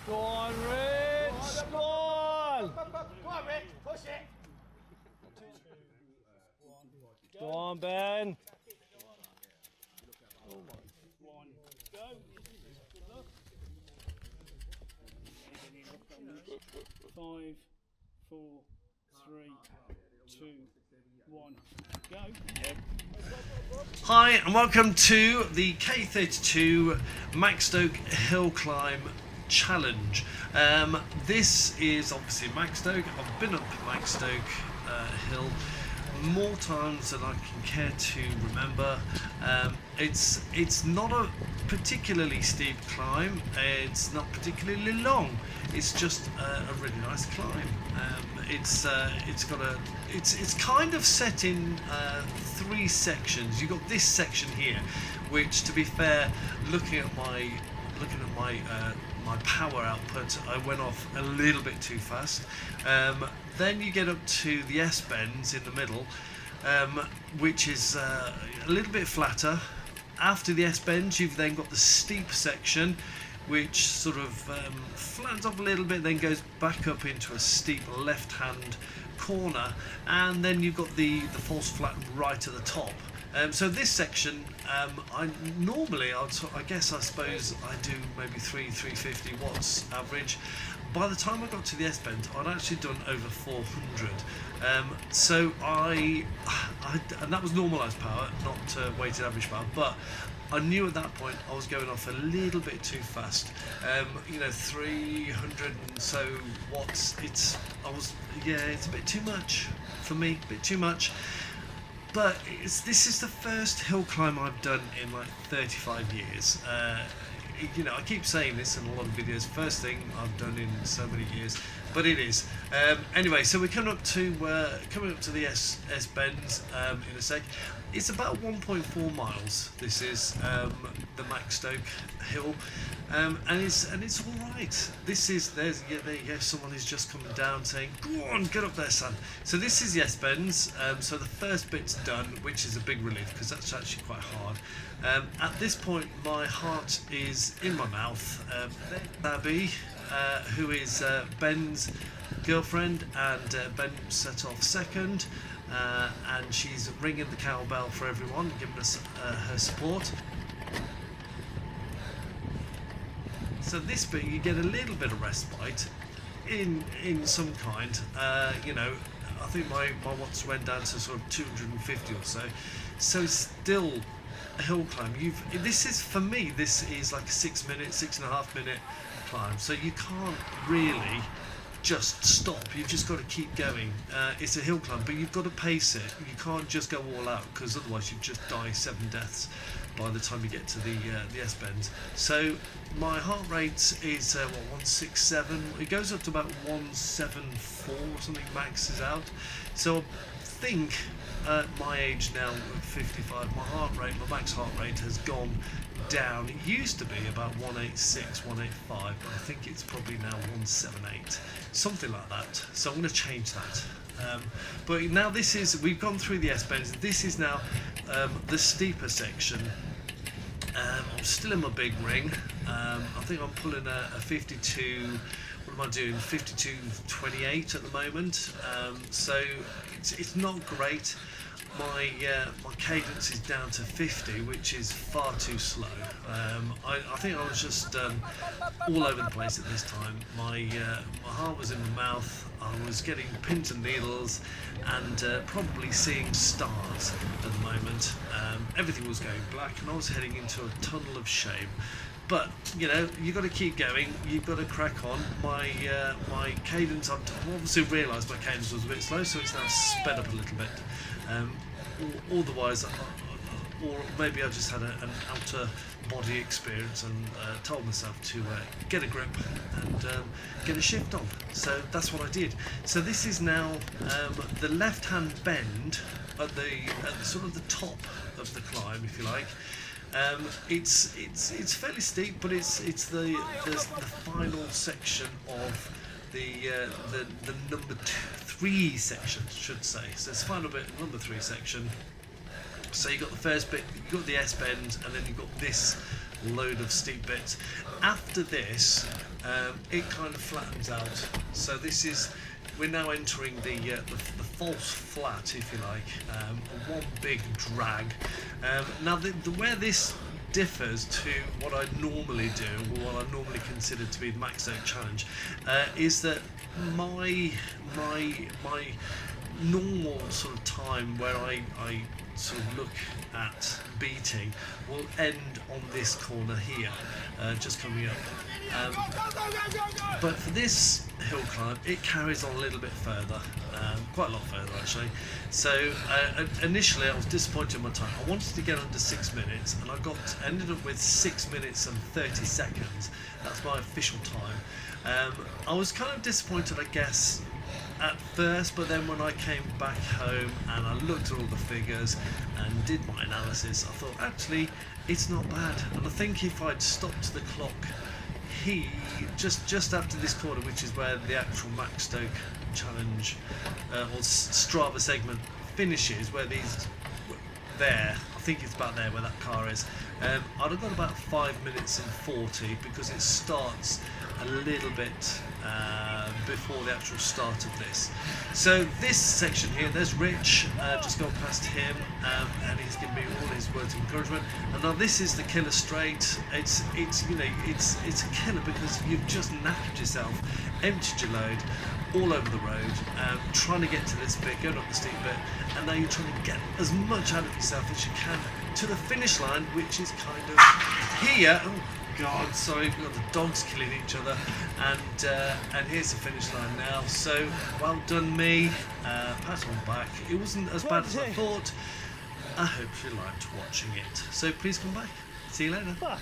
Go on, Rich! Go on! Go on, Rich, push it! Go on, Ben! One, go. Good luck. 5, 4, 3, 2, 1, go. Hi and welcome to the K32 Maxstoke Hill Climb Challenge. This is obviously Maxstoke. I've been up Maxstoke Hill more times than I can care to remember. It's not a particularly steep climb. It's not particularly long. It's just a really nice climb. It's kind of set in 3 sections. You've got this section here, which, to be fair, looking at my power output, I went off a little bit too fast. Then you get up to the S bends in the middle, which is a little bit flatter. After the S bends, you've then got the steep section, which sort of flattens off a little bit, then goes back up into a steep left-hand corner, and then you've got the false flat right at the top. So this section, I suppose I do maybe 350 watts average. By the time I got to the S bend, I'd actually done over 400. And that was normalised power, not weighted average power, but I knew at that point I was going off a little bit too fast. 300 and so watts. It's a bit too much for me, a bit too much. But this is the first hill climb I've done in like 35 years. I keep saying this in a lot of videos, first thing I've done in so many years, but it is. Anyway, so we're coming up to the S bends in a sec. It's about 1.4 miles. This is the Maxstoke Hill, and it's all right. There you go. Someone is just coming down saying, "Go on, get up there, son." So this is the S bends. So the first bit's done, which is a big relief because that's actually quite hard. At this point, my heart is in my mouth. Abby, who is Ben's girlfriend, and Ben set off second. And she's ringing the cowbell for everyone, giving us her support. So this bit, you get a little bit of respite in some kind. I think my watts went down to sort of 250 or so. So it's still a hill climb. This is like a 6.5 minute climb. So you can't really just stop. You've just got to keep going. It's a hill climb, but you've got to pace it. You can't just go all out, because otherwise you'd just die 7 deaths by the time you get to the S bends. So my heart rate is 167. It goes up to about 174 or something, maxes out. So I think at my age now, 55, my max heart rate has gone down. It used to be about 186, 185, but I think it's probably now 178, something like that. So I'm going to change that. But now we've gone through the S bends. This is now the steeper section. I'm still in my big ring. I think I'm pulling a 52. What am I doing? 52.28 at the moment. So it's not great. My cadence is down to 50, which is far too slow. I think I was just all over the place at this time. My heart was in my mouth. I was getting pins and needles, and probably seeing stars at the moment. Everything was going black, and I was heading into a tunnel of shame. But you've got to keep going. You've got to crack on. My cadence, I've obviously realised my cadence was a bit slow, so it's now sped up a little bit. Otherwise, or maybe I just had an outer body experience and told myself to get a grip and get a shift on. So that's what I did. So this is now the left-hand bend at sort of the top of the climb, if you like. It's fairly steep, but it's the final section of the number 3 section, I should say. So it's the final bit, number 3 section. So you've got the first bit, you've got the S bend, and then you've got this load of steep bits. After this, it kind of flattens out. So this is, we're now entering the false flat, if you like, one big drag. Now where this differs to what I normally do, or what I normally consider to be the Maxstoke challenge, is that my normal sort of time where I sort of look at beating will end on this corner here, just coming up. But for this hill climb, it carries on a little bit further, quite a lot further actually. So initially I was disappointed in my time. I wanted to get under 6 minutes, and I ended up with 6 minutes and 30 seconds. That's my official time. I was kind of disappointed, I guess, at first, but then when I came back home and I looked at all the figures and did my analysis, I thought actually it's not bad. And I think if I'd stopped the clock just after this corner, which is where the actual Maxstoke challenge or Strava segment finishes, where these there, I think it's about there where that car is, I'd have got about 5 minutes and 40, because it starts a little bit before the actual start of this. So this section here, there's Rich, just gone past him, and he's given me all his words of encouragement. And now this is the killer straight. It's you know, it's a killer because you've just knackered yourself, emptied your load all over the road, trying to get to this bit, going up the steep bit, and now you're trying to get as much out of yourself as you can to the finish line, which is kind of here. Oh God, sorry, we've got the dogs killing each other, and here's the finish line now. So well done me, pat on back. It wasn't as bad as I thought. I hope you liked watching it. So please come back. See you later. Fuck.